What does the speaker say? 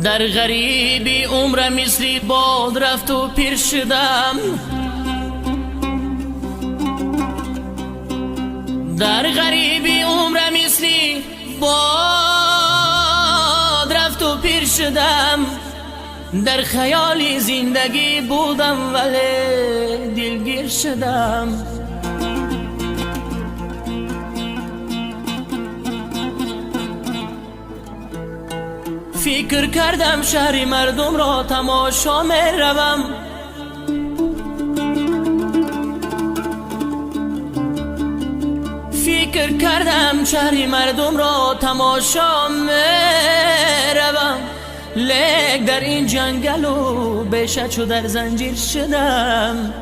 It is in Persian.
در غریبی عمر مثلی باد رفت و پیر شدم. در غریبی عمر مثلی باد رفت و پیر شدم. در خیالی زندگی بودم ولی دلگیر شدم. فکر کردم شهر مردم را تماشا می روم. فکر کردم شهر مردم را تماشا می روم، لیک در این جنگل و بیشه چو در زنجیر شدم.